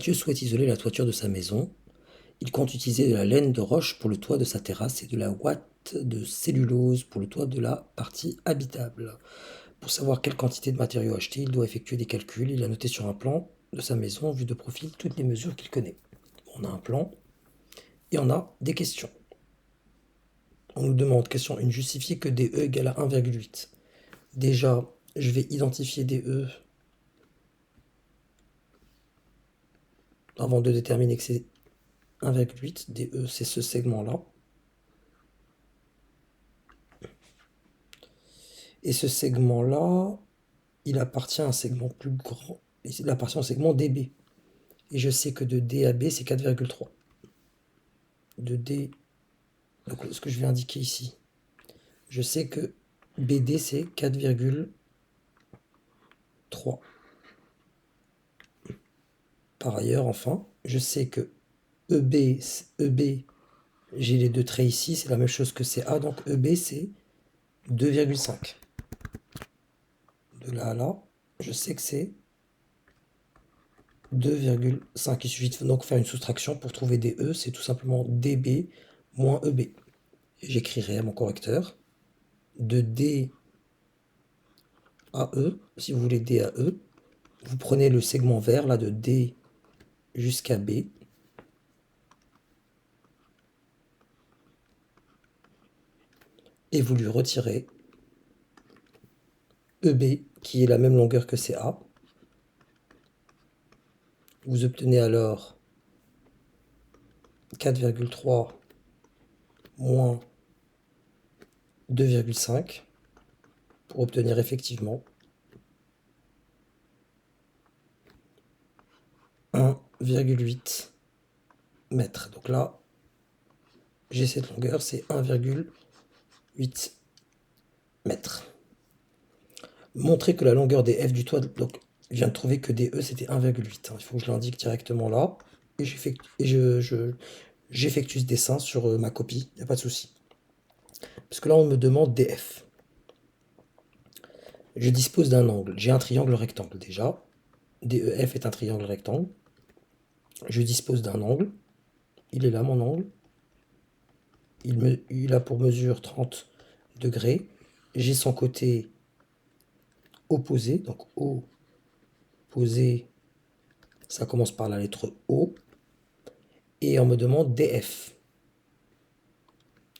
Mathieu souhaite isoler la toiture de sa maison. Il compte utiliser de la laine de roche pour le toit de sa terrasse et de la ouate de cellulose pour le toit de la partie habitable. Pour savoir quelle quantité de matériaux acheter, il doit effectuer des calculs. Il a noté sur un plan de sa maison, vu de profil, toutes les mesures qu'il connaît. On a un plan et on a des questions. On nous demande, question 1, justifier que DE égale à 1,8. Déjà, je vais identifier DE avant de déterminer que c'est 1,8. DE, c'est ce segment-là. Et ce segment-là, il appartient à un segment plus grand. Il appartient au segment DB. Et je sais que de D à B, c'est 4,3. De D, donc ce que je vais indiquer ici, je sais que BD, c'est 4,3. Par ailleurs, enfin, je sais que EB, j'ai les deux traits ici, c'est la même chose que CA, donc EB, c'est 2,5. De là à là, je sais que c'est 2,5. Il suffit de donc faire une soustraction pour trouver DE, c'est tout simplement DB moins EB. J'écrirai à mon correcteur de D à E, si vous voulez D à E, vous prenez le segment vert là de D jusqu'à B, et vous lui retirez EB qui est la même longueur que CA. Vous obtenez alors 4,3 moins 2,5 pour obtenir effectivement 1,8 mètres. Donc là, j'ai cette longueur, c'est 1,8 mètres. Montrer que la longueur des F du toit, donc je viens de trouver que des E c'était 1,8. Il faut que je l'indique directement là. Et j'effectue ce dessin sur ma copie, il n'y a pas de souci. Parce que là on me demande des F. Je dispose d'un angle, j'ai un triangle rectangle déjà. DEF est un triangle rectangle. Je dispose d'un angle. Il est là mon angle. Il a pour mesure 30 degrés. J'ai son côté opposé. Donc opposé, ça commence par la lettre O. Et on me demande DF.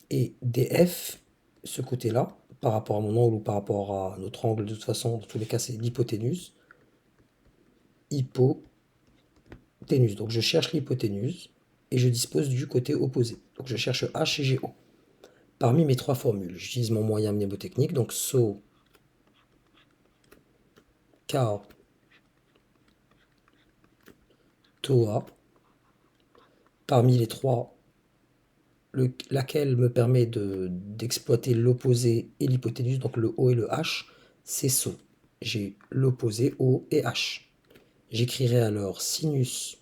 Et DF, ce côté-là, par rapport à mon angle ou par rapport à notre angle, de toute façon, dans tous les cas, c'est l'hypoténuse. Hypoténuse. Donc je cherche l'hypoténuse et je dispose du côté opposé. Donc je cherche H et GO. Parmi mes trois formules, j'utilise mon moyen mnémotechnique, donc SO, K, TOA. Parmi les trois, laquelle me permet d'exploiter l'opposé et l'hypoténuse, donc le O et le H, c'est SO. J'ai l'opposé O et H. J'écrirai alors sinus,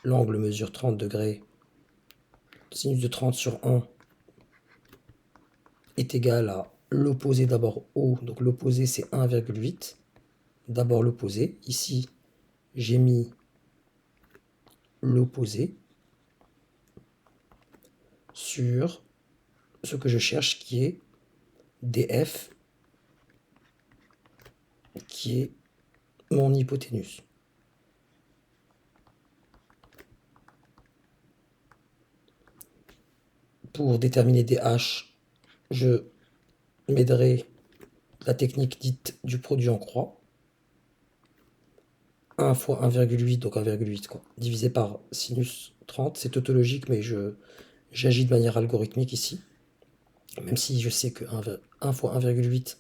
l'angle mesure 30 degrés, sinus de 30 sur 1 est égal à l'opposé d'abord O, donc l'opposé c'est 1,8. D'abord l'opposé, ici j'ai mis l'opposé sur ce que je cherche qui est DF, qui est mon hypoténuse. Pour déterminer DH, je m'aiderai la technique dite du produit en croix. 1 fois 1,8, donc 1,8 quoi, divisé par sinus 30, c'est tautologique, mais j'agis de manière algorithmique ici. Même si je sais que 1 fois 1,8,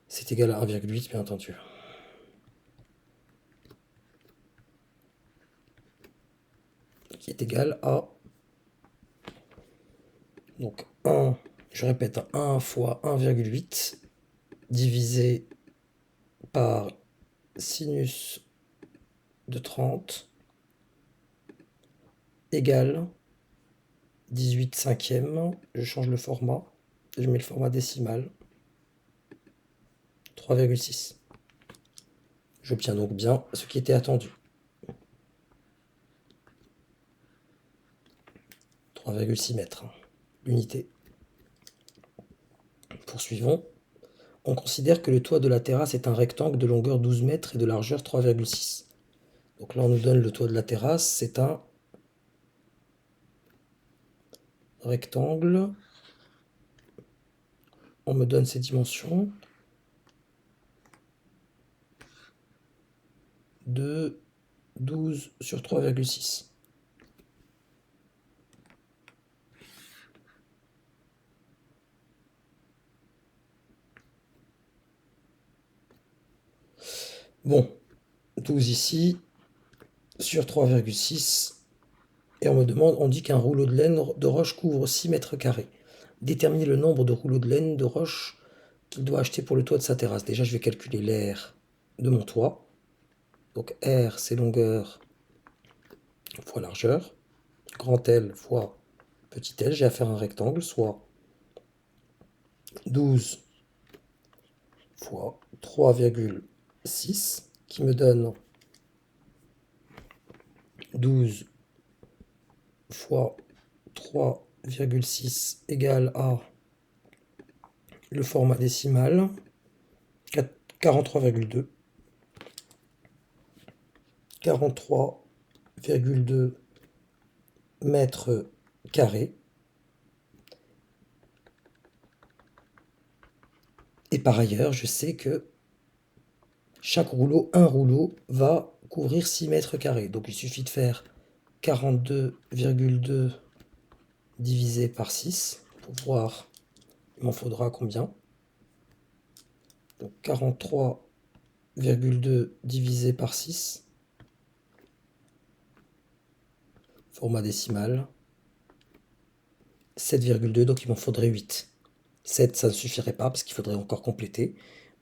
c'est égal à 1,8, bien entendu. Qui est égal à... Donc 1, je répète, 1 fois 1,8 divisé par sinus de 30 égale 18 cinquièmes. Je change le format, je mets le format décimal, 3,6. J'obtiens donc bien ce qui était attendu. 3,6 mètres, l'unité. Poursuivons. On considère que le toit de la terrasse est un rectangle de longueur 12 mètres et de largeur 3,6. Donc là, on nous donne le toit de la terrasse, c'est un rectangle. On me donne ses dimensions de 12 sur 3,6. Bon, 12 ici sur 3,6. Et on dit qu'un rouleau de laine de roche couvre 6 mètres carrés. Déterminez le nombre de rouleaux de laine de roche qu'il doit acheter pour le toit de sa terrasse. Déjà, je vais calculer l'air de mon toit. Donc R, c'est longueur fois largeur. Grand L fois petit l. J'ai à faire un rectangle, soit 12 fois 3,6, qui me donne 12 fois 3,6 égale à le format décimal, 43,2. 43,2 mètres carrés. Et par ailleurs, je sais que chaque rouleau, un rouleau, va couvrir 6 mètres carrés. Donc il suffit de faire 42,2 divisé par 6 pour voir, il m'en faudra combien. Donc 43,2 divisé par 6, format décimal, 7,2, donc il m'en faudrait 8. 7, ça ne suffirait pas parce qu'il faudrait encore compléter,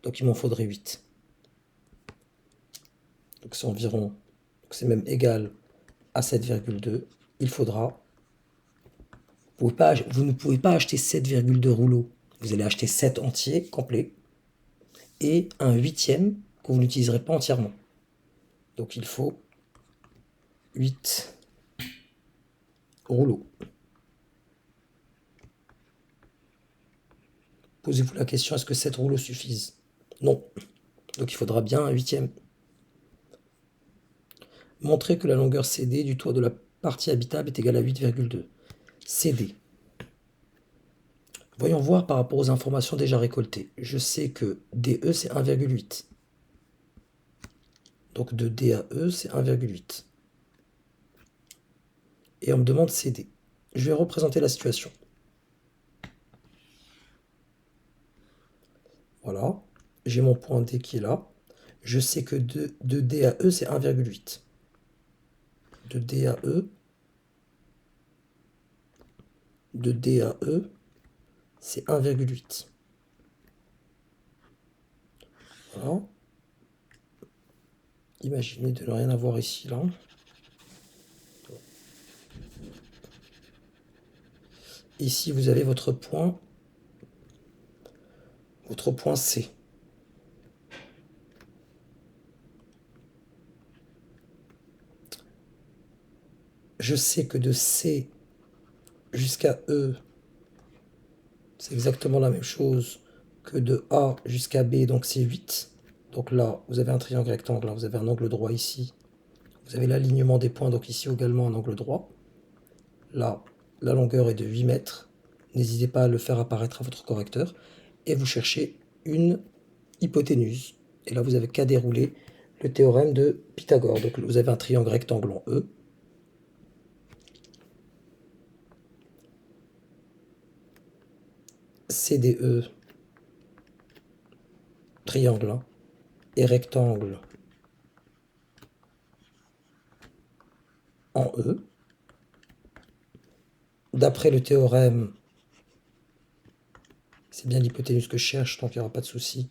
donc il m'en faudrait 8. Donc c'est environ, c'est même égal à 7,2. Il faudra, vous ne pouvez pas acheter 7,2 rouleaux. Vous allez acheter 7 entiers, complets, et un huitième que vous n'utiliserez pas entièrement. Donc il faut 8 rouleaux. Posez-vous la question, est-ce que 7 rouleaux suffisent? Non. Donc il faudra bien un huitième. Montrez que la longueur CD du toit de la partie habitable est égale à 8,2. CD. Voyons voir par rapport aux informations déjà récoltées. Je sais que DE c'est 1,8. Donc de D à E c'est 1,8. Et on me demande CD. Je vais représenter la situation. Voilà. J'ai mon point D qui est là. Je sais que de D à E c'est 1,8. De D à E. De D à E, c'est 1,8. Voilà. Imaginez de ne rien avoir ici, là. Ici, vous avez votre point C. Je sais que de C jusqu'à E, c'est exactement la même chose que de A jusqu'à B, donc c'est 8. Donc là, vous avez un triangle rectangle, là, vous avez un angle droit ici. Vous avez l'alignement des points, donc ici également un angle droit. Là, la longueur est de 8 mètres. N'hésitez pas à le faire apparaître à votre correcteur. Et vous cherchez une hypoténuse. Et là, vous avez qu'à dérouler le théorème de Pythagore. Donc vous avez un triangle rectangle en E. CDE, triangle, hein, et rectangle en E. D'après le théorème, c'est bien l'hypoténuse que je cherche, donc il n'y aura pas de souci,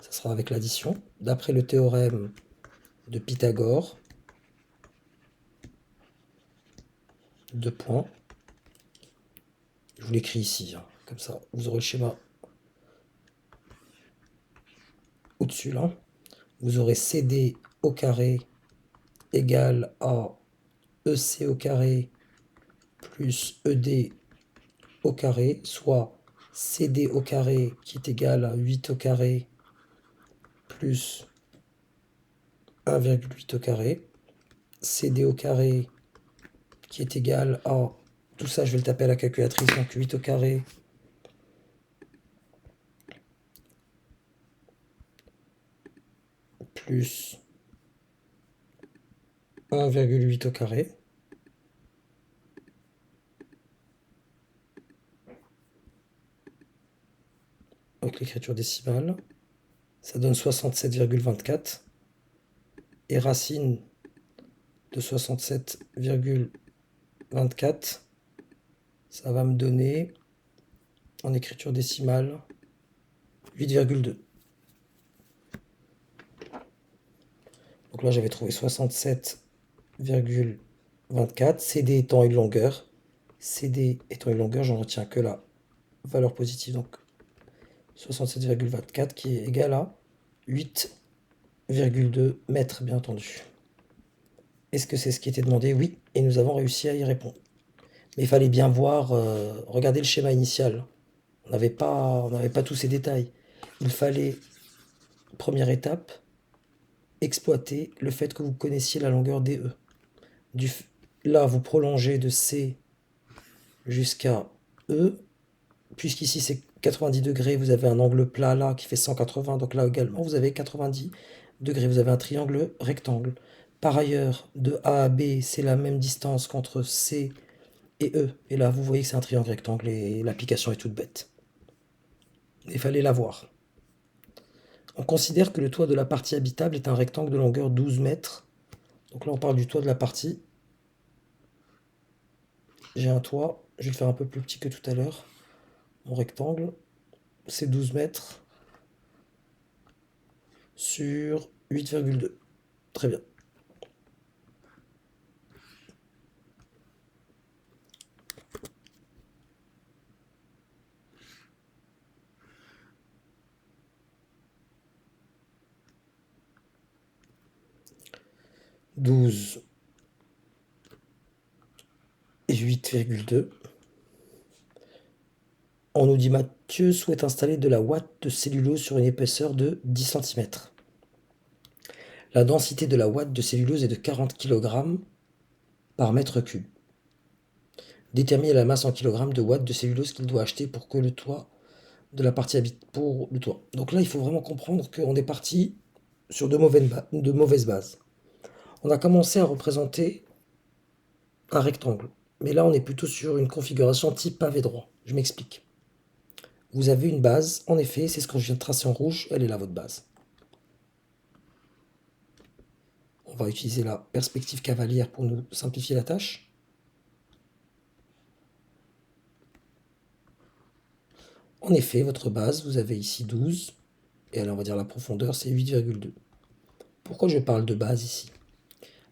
ça sera avec l'addition. D'après le théorème de Pythagore, 2 points, je vous l'écris ici, hein, comme ça, vous aurez le schéma au-dessus là. Vous aurez CD au carré égale à EC au carré plus ED au carré, soit CD au carré qui est égal à 8 au carré plus 1,8 au carré, CD au carré qui est égal à, tout ça je vais le taper à la calculatrice, donc 8 au carré plus 1,8 au carré, avec l'écriture décimale, ça donne 67,24, et racine de 67,24, ça va me donner, en écriture décimale, 8,2. Donc là, j'avais trouvé 67,24. CD étant une longueur. CD étant une longueur, j'en retiens que la valeur positive. Donc 67,24 qui est égal à 8,2 mètres, bien entendu. Est-ce que c'est ce qui était demandé? Oui, et nous avons réussi à y répondre. Mais il fallait bien voir, regarder le schéma initial. On n'avait pas tous ces détails. Il fallait, première étape, exploiter le fait que vous connaissiez la longueur DE. Là, vous prolongez de C jusqu'à E, puisqu'ici c'est 90 degrés, vous avez un angle plat là qui fait 180, donc là également vous avez 90 degrés, vous avez un triangle rectangle. Par ailleurs, de A à B, c'est la même distance qu'entre C et E, et là vous voyez que c'est un triangle rectangle et l'application est toute bête. Il fallait la voir. On considère que le toit de la partie habitable est un rectangle de longueur 12 mètres. Donc là on parle du toit de la partie. J'ai un toit, je vais le faire un peu plus petit que tout à l'heure. Mon rectangle, c'est 12 mètres sur 8,2. Très bien. Douze et 8,2. On nous dit Mathieu souhaite installer de la ouate de cellulose sur une épaisseur de 10 cm. La densité de la ouate de cellulose est de 40 kg par mètre cube. Déterminer la masse en kg de ouate de cellulose qu'il doit acheter pour que le toit de la partie pour le toit. Donc là, il faut vraiment comprendre qu'on est parti sur de mauvaises bases. On a commencé à représenter un rectangle, mais là, on est plutôt sur une configuration type pavé droit. Je m'explique. Vous avez une base, en effet, c'est ce que je viens de tracer en rouge, elle est là, votre base. On va utiliser la perspective cavalière pour nous simplifier la tâche. En effet, votre base, vous avez ici 12, et alors on va dire la profondeur, c'est 8,2. Pourquoi je parle de base ici?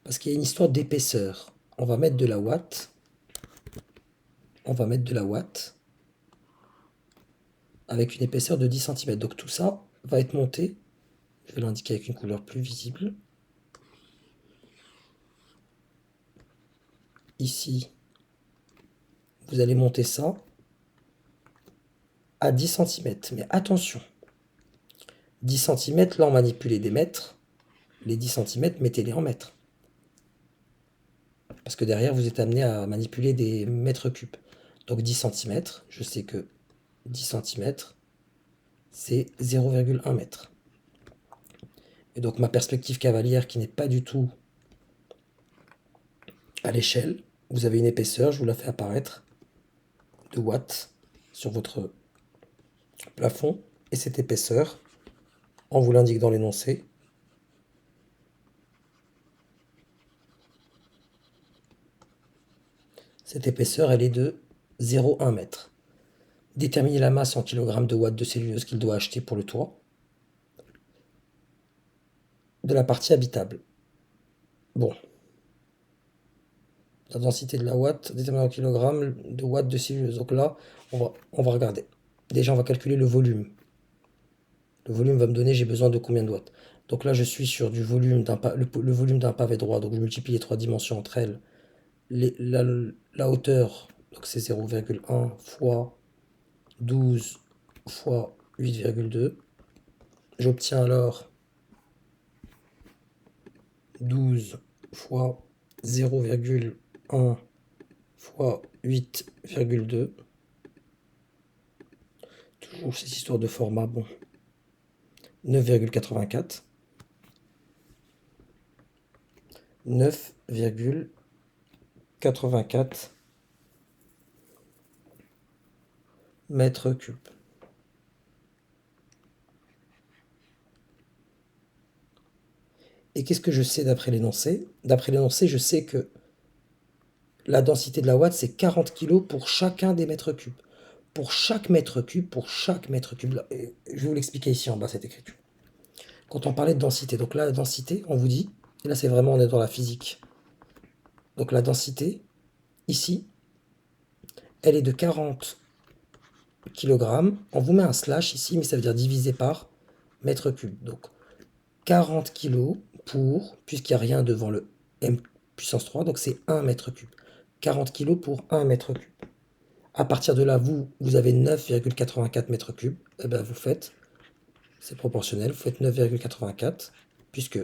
Parce qu'il y a une histoire d'épaisseur. On va mettre de la ouate. On va mettre de la ouate avec une épaisseur de 10 cm. Donc tout ça va être monté. Je vais l'indiquer avec une couleur plus visible. Ici, vous allez monter ça à 10 cm. Mais attention, 10 cm, là on manipule des mètres. Les 10 cm, mettez-les en mètres. Parce que derrière, vous êtes amené à manipuler des mètres cubes. Donc 10 cm, je sais que 10 cm, c'est 0,1 mètre. Et donc ma perspective cavalière qui n'est pas du tout à l'échelle, vous avez une épaisseur, je vous la fais apparaître, de watts sur votre plafond. Et cette épaisseur, on vous l'indique dans l'énoncé, cette épaisseur, elle est de 0,1 mètre. Déterminer la masse en kilogrammes de watts de cellulose qu'il doit acheter pour le toit de la partie habitable. Bon. La densité de la watt déterminée en kilogrammes de watts de cellulose. Donc là, on va regarder. Déjà, on va calculer le volume. Le volume va me donner, j'ai besoin de combien de watts. Donc là, je suis sur du volume le volume d'un pavé droit. Donc je multiplie les trois dimensions entre elles la hauteur, donc c'est 0,1 fois 12 fois 8,2. J'obtiens alors 12 fois 0,1 fois 8,2. Toujours cette histoire de format, bon. 9,84. 9,84 mètres cubes. Et qu'est-ce que je sais d'après l'énoncé? D'après l'énoncé, je sais que la densité de la ouate, c'est 40 kg pour chacun des mètres cubes. Pour chaque mètre cube, je vais vous l'expliquer ici en bas, cette écriture. Quand on parlait de densité, donc là, la densité, on vous dit, et là c'est vraiment, on est dans la physique. Donc la densité, ici, elle est de 40 kg. On vous met un slash ici, mais ça veut dire divisé par mètre cube. Donc 40 kg pour, puisqu'il n'y a rien devant le m puissance 3, donc c'est 1 mètre cube. 40 kg pour 1 mètre cube. À partir de là, vous avez 9,84 mètres cubes. Et bien vous faites, c'est proportionnel, vous faites 9,84, puisque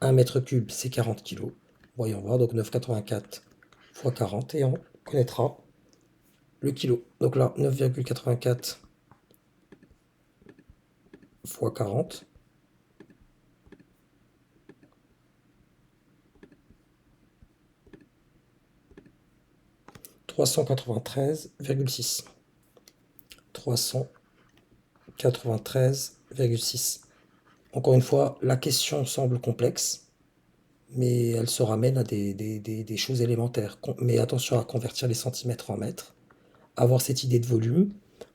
1 mètre cube c'est 40 kg. Voyons voir, donc 9,84 fois 40, et on connaîtra le kilo. Donc là, 9,84 fois 40. 393,6. 393,6. Encore une fois, la question semble complexe, mais elle se ramène à des choses élémentaires. Mais attention à convertir les centimètres en mètres, avoir cette idée de volume,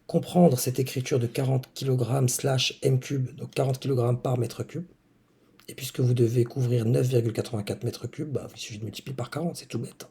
comprendre cette écriture de 40 kg slash m cube, donc 40 kg par mètre cube. Et puisque vous devez couvrir 9,84 mètres cubes, bah, il suffit de multiplier par 40, c'est tout bête.